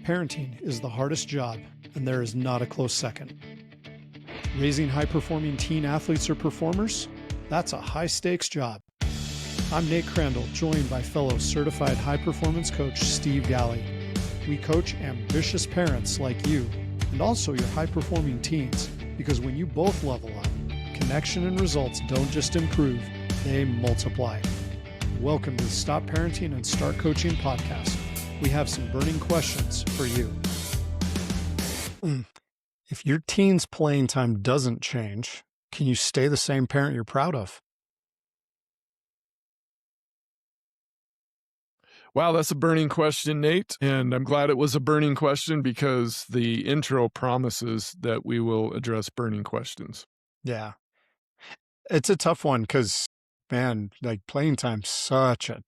Parenting is the hardest job, and there is not a close second. Raising high-performing teen athletes or performers? That's a high-stakes job. I'm Nate Crandall, joined by fellow certified high-performance coach Steve Galley. We coach ambitious parents like you, and also your high-performing teens, because when you both level up, connection and results don't just improve, they multiply. Welcome to the Stop Parenting and Start Coaching podcast. We have some burning questions for you. If your teen's playing time doesn't change, can you stay the same parent you're proud of? Wow, that's a burning question, Nate. And I'm glad it was a burning question because the intro promises that we will address burning questions. Yeah. It's a tough one because, man, like playing time's such a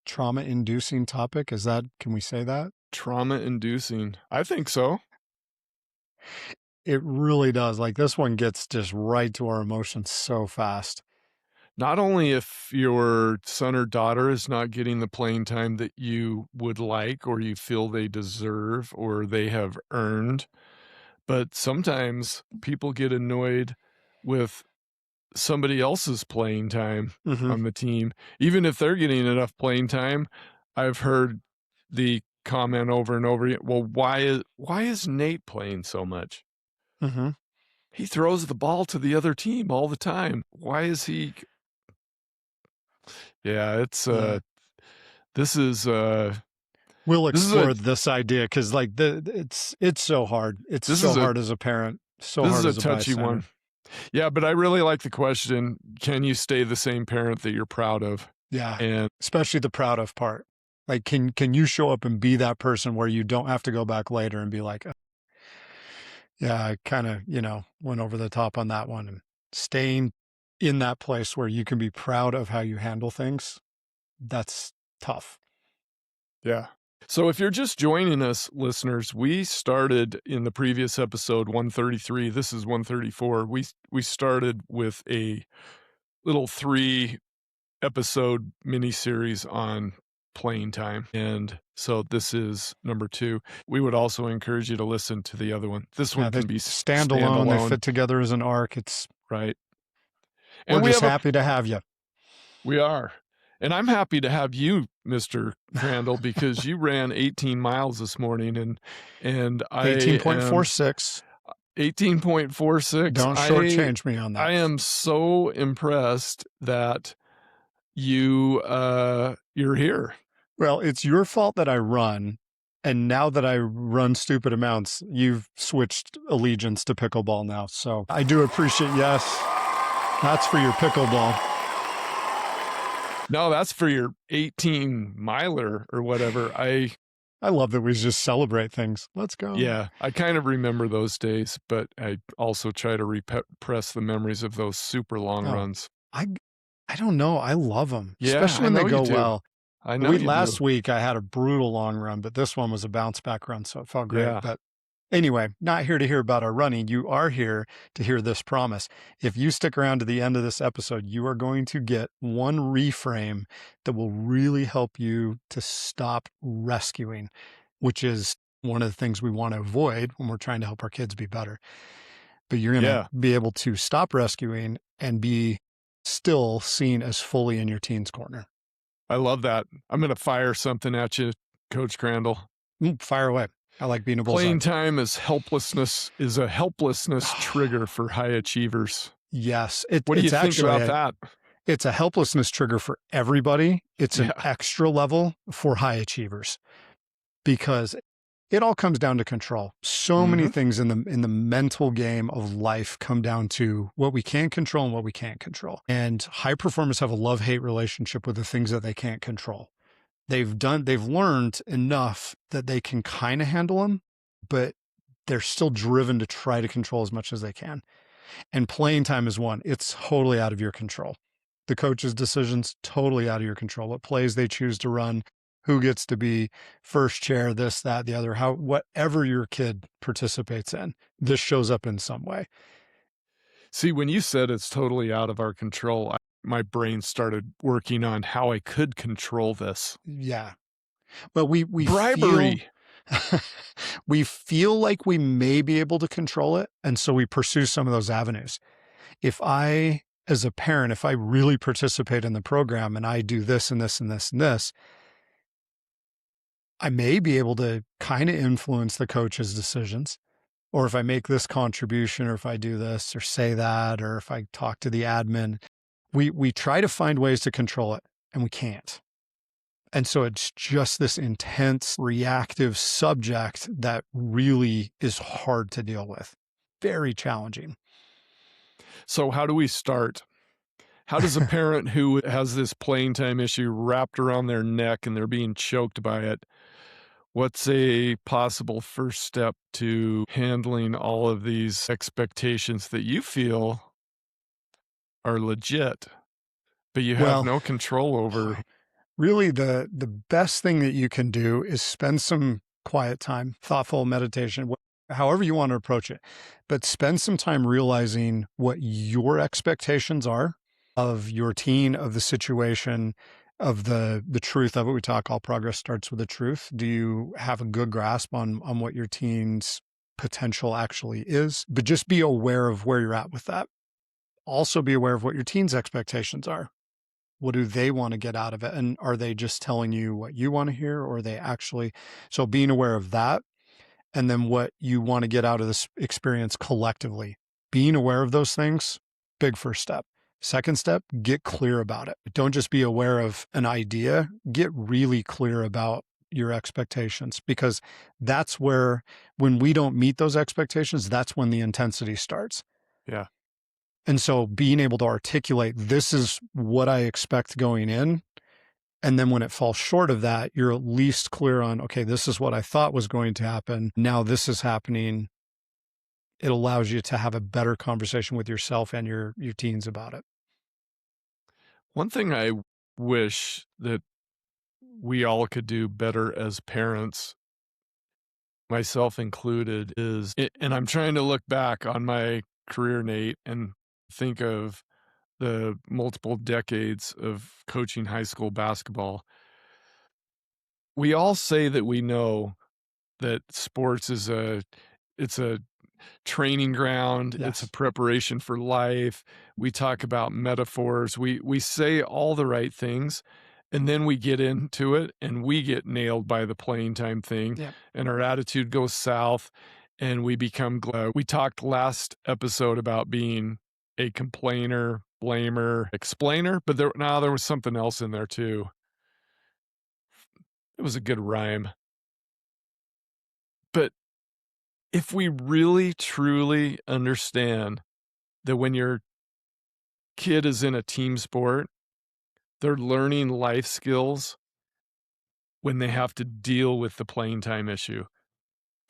trauma-inducing topic. Can we say that? Trauma-inducing. I think so. It really does. Like this one gets just right to our emotions so fast. Not only if your son or daughter is not getting the playing time that you would like or you feel they deserve or they have earned, but sometimes people get annoyed with somebody else's playing time on the team. Even if they're getting enough playing time, I've heard the comment over and over again, well, why is Nate playing so much? He throws the ball to the other team all the time. Why is he... Yeah, it's this is we'll explore this idea because like it's so hard. It's so hard as a parent. So hard as a touchy one. Yeah, but I really like the question. Can you stay the same parent that you're proud of? Yeah. And especially the proud of part. Like can you show up and be that person where you don't have to go back later and be like, yeah, I kind of, went over the top on that one, and staying in that place where you can be proud of how you handle things. That's tough. Yeah. So if you're just joining us, listeners, we started in the previous episode 133. This is 134. We started with a little 3-episode mini-series on playing time. And so this is number 2. We would also encourage you to listen to the other one. This one can be standalone. They fit together as an arc. It's right. And we're just happy to have you. We are. And I'm happy to have you, Mr. Crandall, because you ran 18 miles this morning and I 18.46. 18.46. Don't shortchange me on that. I am so impressed that you're here. Well, it's your fault that I run. And now that I run stupid amounts, you've switched allegiance to pickleball now. So I do appreciate, yes, that's for your pickleball. No, that's for your 18-miler or whatever. I love that we just celebrate things. Let's go. Yeah, I kind of remember those days, but I also try to repress the memories of those super long runs. I don't know. I love them, yeah, especially when they go well. I know. Last week I had a brutal long run, but this one was a bounce back run, so it felt great. Yeah. But anyway, not here to hear about our running. You are here to hear this promise. If you stick around to the end of this episode, you are going to get one reframe that will really help you to stop rescuing, which is one of the things we want to avoid when we're trying to help our kids be better. But you're going to be able to stop rescuing and be still seen as fully in your teen's corner. I love that. I'm going to fire something at you, Coach Crandall. Fire away. I like being a bullseye. Playing time is a helplessness trigger for high achievers. Yes. What do you think about that? It's a helplessness trigger for everybody. It's an extra level for high achievers because it all comes down to control. So many things in the mental game of life come down to what we can control and what we can't control. And high performers have a love-hate relationship with the things that they can't control. They've learned enough that they can kind of handle them, but they're still driven to try to control as much as they can. And playing time is one. It's totally out of your control. The coach's decisions, totally out of your control. What plays they choose to run, who gets to be first chair, this, that, the other, whatever your kid participates in, this shows up in some way. See, when you said it's totally out of our control, my brain started working on how I could control this. Yeah. Well, we bribery. We feel like we may be able to control it, and so we pursue some of those avenues. If I, as a parent, if I really participate in the program and I do this and this and this and this, I may be able to kind of influence the coach's decisions. Or if I make this contribution, or if I do this or say that, or if I talk to the admin, we try to find ways to control it and we can't. And so it's just this intense reactive subject that really is hard to deal with. Very challenging. So how do we start? How does a parent who has this playing time issue wrapped around their neck and they're being choked by it, what's a possible first step to handling all of these expectations that you feel are legit, but you have Well, no control over? really the best thing that you can do is spend some quiet time, thoughtful meditation, however you want to approach it, but spend some time realizing what your expectations are of your teen, of the situation, of the truth of it. We talk all progress starts with the truth. Do you have a good grasp on what your teen's potential actually is? But just be aware of where you're at with that. Also be aware of what your teen's expectations are. What do they want to get out of it? And are they just telling you what you want to hear, or are they actually? So being aware of that, and then what you want to get out of this experience collectively. Being aware of those things, big first step. Second step, get clear about it. Don't just be aware of an idea, get really clear about your expectations, because that's where, when we don't meet those expectations, that's when the intensity starts. Yeah. And so being able to articulate, this is what I expect going in. And then when it falls short of that, you're at least clear on, okay, this is what I thought was going to happen. Now this is happening. It allows you to have a better conversation with yourself and your teens about it. One thing I wish that we all could do better as parents, myself included, is, and I'm trying to look back on my career, Nate, and think of the multiple decades of coaching high school basketball. We all say that we know that sports is it's a training ground, it's a Yes. preparation for life. We talk about metaphors. We say all the right things, and then we get into it and we get nailed by the playing time thing, Yeah. and our attitude goes south and we become we talked last episode about being a complainer, blamer, explainer, but there was something else in there too. It was a good rhyme. But if we really truly understand that when your kid is in a team sport, they're learning life skills when they have to deal with the playing time issue.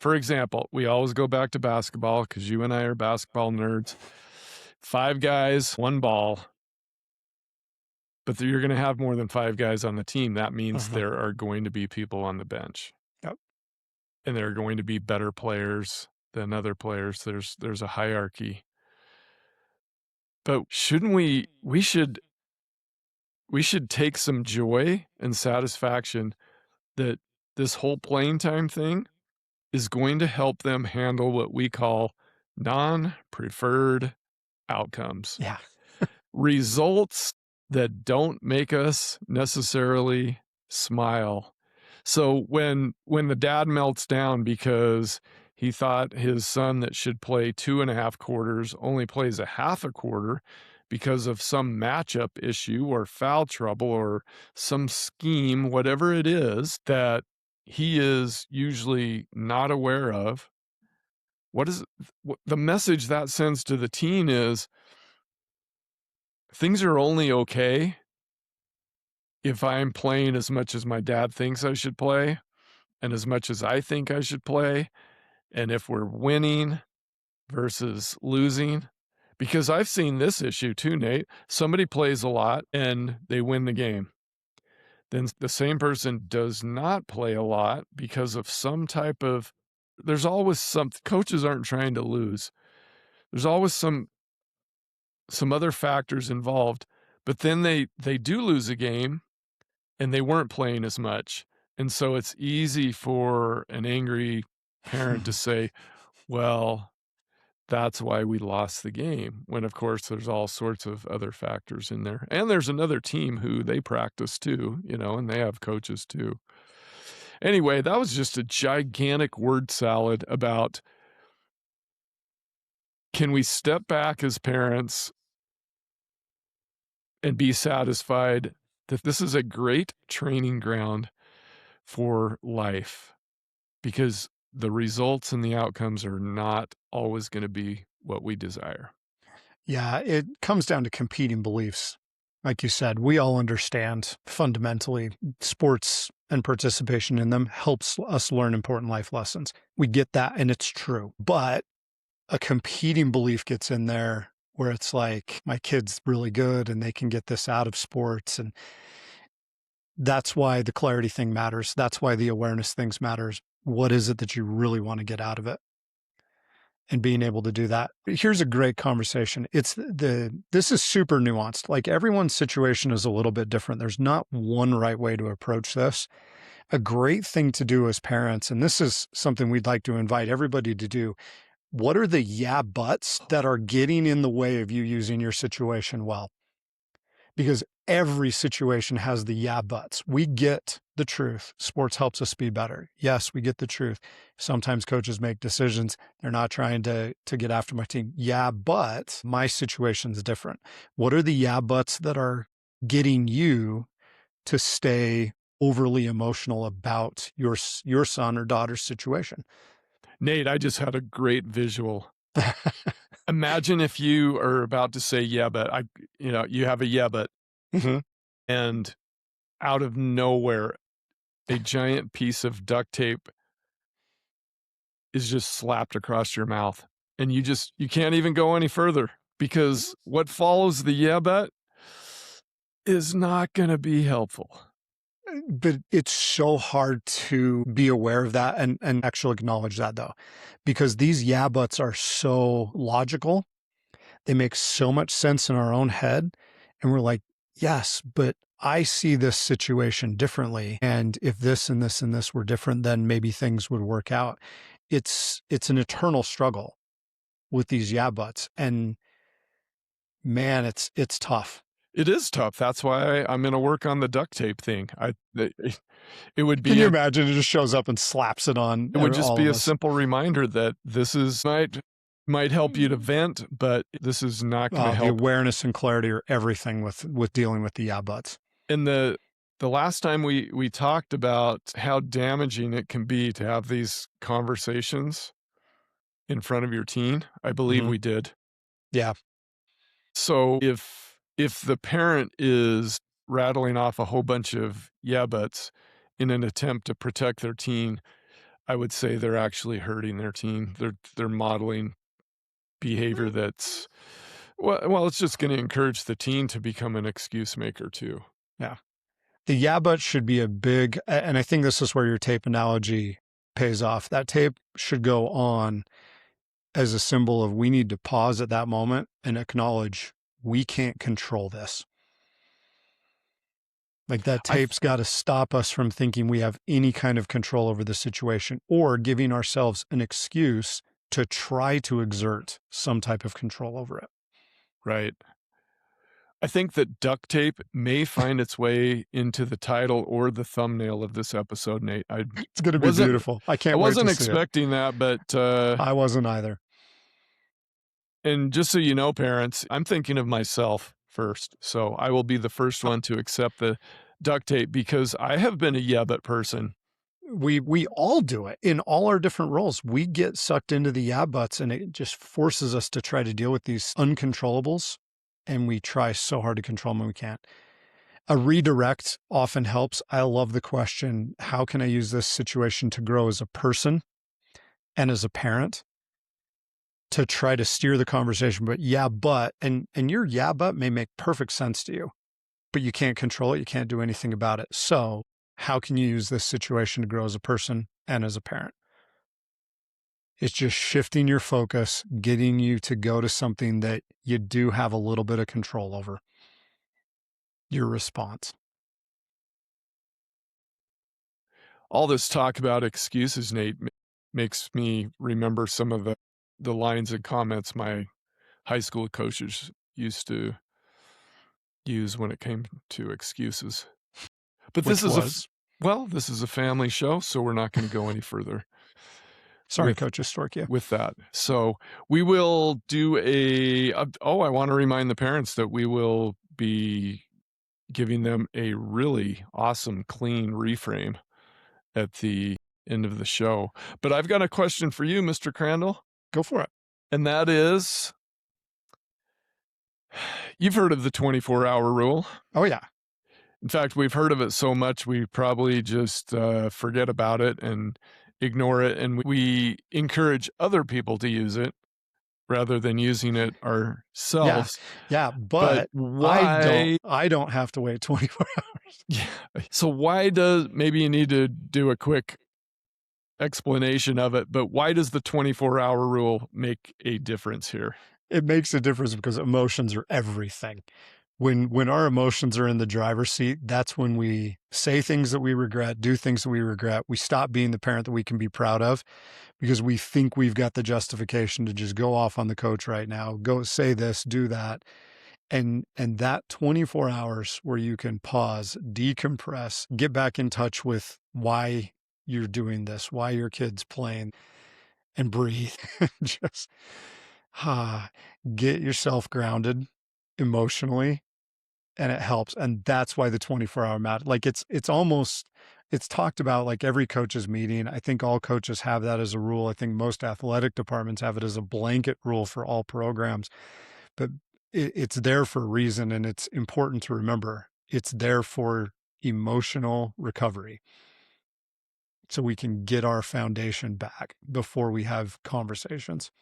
For example, we always go back to basketball because you and I are basketball nerds. 5 guys, 1 ball, but you're going to have more than 5 guys on the team. That means Uh-huh. there are going to be people on the bench, Yep. and there are going to be better players than other players. There's a hierarchy. But shouldn't we should take some joy and satisfaction that this whole playing time thing is going to help them handle what we call non-preferred outcomes. Yeah. Results that don't make us necessarily smile. So when the dad melts down because he thought his son that should play 2.5 quarters only plays a half a quarter because of some matchup issue or foul trouble or some scheme, whatever it is that he is usually not aware of, the message that sends to the teen is things are only okay if I'm playing as much as my dad thinks I should play and as much as I think I should play, and if we're winning versus losing. Because I've seen this issue too, Nate. Somebody plays a lot and they win the game. Then the same person does not play a lot because of some type of, there's always some, coaches aren't trying to lose. There's always some other factors involved, but then they do lose a game and they weren't playing as much. And so it's easy for an angry parent to say, well, that's why we lost the game. When, of course, there's all sorts of other factors in there. And there's another team who they practice too, and they have coaches too. Anyway, that was just a gigantic word salad about, can we step back as parents and be satisfied that this is a great training ground for life? Because the results and the outcomes are not always going to be what we desire. Yeah, it comes down to competing beliefs. Like you said, we all understand fundamentally sports and participation in them helps us learn important life lessons. We get that, and it's true. But a competing belief gets in there where it's like, my kid's really good and they can get this out of sports. And that's why the clarity thing matters. That's why the awareness things matters. What is it that you really want to get out of it? And being able to do that. Here's a great conversation. This is super nuanced. Like, everyone's situation is a little bit different. There's not one right way to approach this. A great thing to do as parents, and this is something we'd like to invite everybody to do. What are the yeah buts that are getting in the way of you using your situation well? Because every situation has the yeah buts. We get the truth. Sports helps us be better. Yes, we get the truth. Sometimes coaches make decisions. They're not trying to get after my team. Yeah, but my situation's different. What are the yeah buts that are getting you to stay overly emotional about your son or daughter's situation? Nate, I just had a great visual. Imagine if you are about to say, yeah, but you have a yeah, but, Mhm. and out of nowhere, a giant piece of duct tape is just slapped across your mouth. And you can't even go any further, because what follows the yeah, but is not going to be helpful. But it's so hard to be aware of that and actually acknowledge that, though, because these yeah buts are so logical. They make so much sense in our own head. And we're like, yes, but I see this situation differently. And if this and this and this were different, then maybe things would work out. It's an eternal struggle with these yeah buts. And man, it's tough. It is tough. That's why I'm going to work on the duct tape thing. It would Can be you a imagine? It just shows up and slaps it on It would just all be of a us. simple reminder that this is might help you to vent, but this is not gonna The help. awareness and clarity are everything with dealing with the yeah buts. And the last time we talked about how damaging it can be to have these conversations in front of your teen, I believe Mhm. we did. Yeah. So if the parent is rattling off a whole bunch of yeah buts in an attempt to protect their teen, I would say they're actually hurting their teen. They're modeling behavior that's well, it's just gonna encourage the teen to become an excuse maker too. Yeah. The yeah but should be a big, and I think this is where your tape analogy pays off. That tape should go on as a symbol of, we need to pause at that moment and acknowledge we can't control this. Like, that I th tape's got to stop us from thinking we have any kind of control over the situation, or giving ourselves an excuse to try to exert some type of control over it. right. I think that duct tape may find its way into the title or the thumbnail of this episode, Nate. It's going to be wasn't beautiful. I I can't wait to wasn't see it. expecting that, but, I wasn't either. and just so you know, parents, I'm thinking of myself first, so I will be the first one to accept the duct tape, because I have been a yeah, but person. We all do it in all our different roles. We get sucked into the yeah buts, and it just forces us to try to deal with these uncontrollables. And we try so hard to control them when we can't. A redirect often helps. I love the question, how can I use this situation to grow as a person and as a parent, to try to steer the conversation? But yeah, but, and your yeah, but may make perfect sense to you, but you can't control it. You can't do anything about it. So how can you use this situation to grow as a person and as a parent? It's just shifting your focus, getting you to go to something that you do have a little bit of control over, your response. All this talk about excuses, Nate, makes me remember some of the lines and comments my high school coaches used to use when it came to excuses. But Which this is was? this is a family show, so we're not gonna go any further Sorry, Coach Stork, with that. So we will do I wanna remind the parents that we will be giving them a really awesome, clean reframe at the end of the show. But I've got a question for you, Mr. Crandall, Go for it. and that is, you've heard of the 24-hour rule. Oh, yeah. In fact, we've heard of it so much, we probably just forget about it and ignore it, and we encourage other people to use it rather than using it ourselves. Yeah, But but why? I don't have to wait 24 hours. Yeah. So why maybe you need to do a quick explanation of it, but why does the 24-hour rule make a difference here? It makes a difference because emotions are everything. When our emotions are in the driver's seat, that's when we say things that we regret, do things that we regret. We stop being the parent that we can be proud of because we think we've got the justification to just go off on the coach right now, go say this, do that. And that 24 hours where you can pause, decompress, get back in touch with why you're doing this, why your kid's playing, and breathe. Just get yourself grounded emotionally, and it helps. And that's why the 24-hour mat, like it's talked about like every coach's meeting. I think all coaches have that as a rule. I think most athletic departments have it as a blanket rule for all programs, but it's there for a reason. And it's important to remember it's there for emotional recovery. So we can get our foundation back before we have conversations.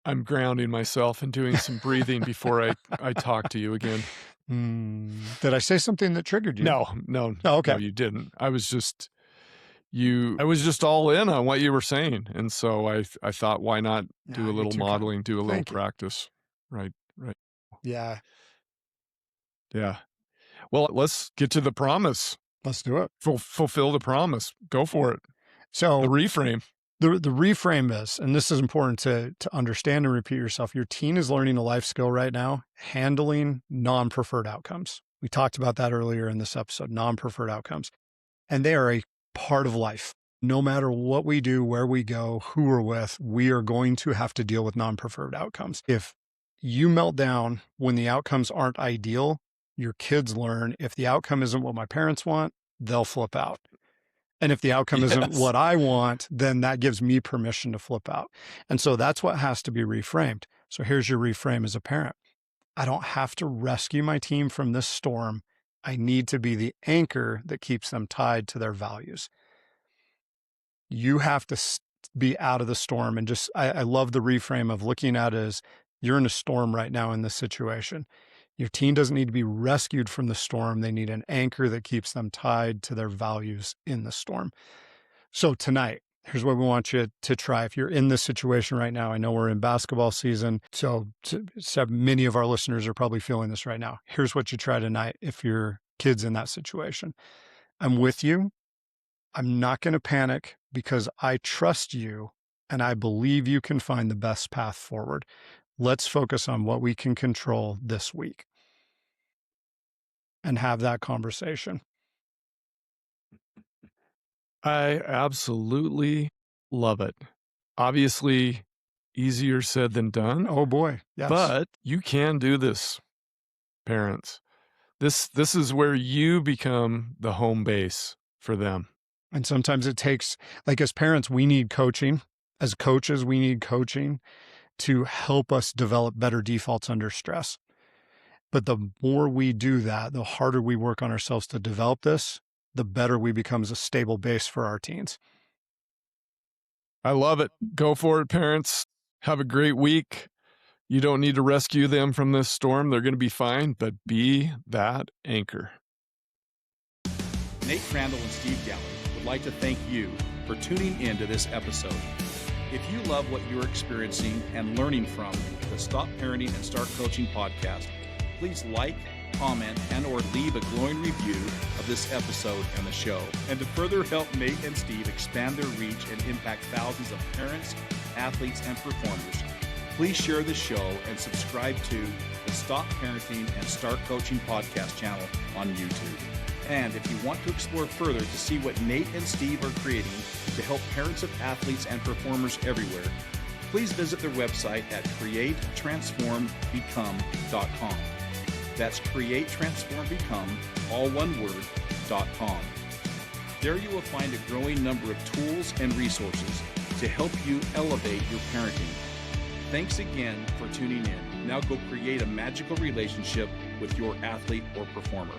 I'm grounding myself and doing some breathing before I talk to you again. Did I say something that triggered you? No. Oh, okay. No, you didn't. I was just all in on what you were saying. And so I thought, why not do a little modeling, do a little practice? Right. Yeah. Yeah. Well, let's get to the promise. Let's do it. Fulfill the promise. Go for it. So the reframe. The reframe is, and this is important to understand and repeat yourself, your teen is learning a life skill right now, handling non-preferred outcomes. We talked about that earlier in this episode, non-preferred outcomes. And they are a part of life. No matter what we do, where we go, who we're with, we are going to have to deal with non-preferred outcomes. If you melt down when the outcomes aren't ideal, your kids learn if the outcome isn't what my parents want, they'll flip out. And if the outcome isn't what I want, then that gives me permission to flip out. And so that's what has to be reframed. So here's your reframe as a parent. I don't have to rescue my team from this storm. I need to be the anchor that keeps them tied to their values. You have to be out of the storm. And just, I love the reframe of looking at it as you're in a storm right now in this situation. Your team doesn't need to be rescued from the storm. They need an anchor that keeps them tied to their values in the storm. So tonight, here's what we want you to try. If you're in this situation right now, I know we're in basketball season, so many of our listeners are probably feeling this right now. Here's what you try tonight if your kid's in that situation. I'm with you. I'm not going to panic because I trust you and I believe you can find the best path forward. Let's focus on what we can control this week and have that conversation. I absolutely love it. Obviously, easier said than done. Oh boy, yes. But you can do this, parents. This is where you become the home base for them. And sometimes it takes, like as parents, we need coaching. As coaches, we need coaching to help us develop better defaults under stress. But the more we do that, the harder we work on ourselves to develop this, the better we become as a stable base for our teens. I love it. Go for it, parents. Have a great week. You don't need to rescue them from this storm. They're going to be fine, but be that anchor. Nate Crandall and Steve Gallagher would like to thank you for tuning in to this episode. If you love what you're experiencing and learning from the Stop Parenting and Start Coaching podcast, please like, comment, and or leave a glowing review of this episode and the show. And to further help Nate and Steve expand their reach and impact thousands of parents, athletes, and performers, please share the show and subscribe to the Stop Parenting and Start Coaching podcast channel on YouTube. And if you want to explore further to see what Nate and Steve are creating to help parents of athletes and performers everywhere, please visit their website at createtransformbecome.com. That's createtransformbecome, all one word, .com. There you will find a growing number of tools and resources to help you elevate your parenting. Thanks again for tuning in. Now go create a magical relationship with your athlete or performer.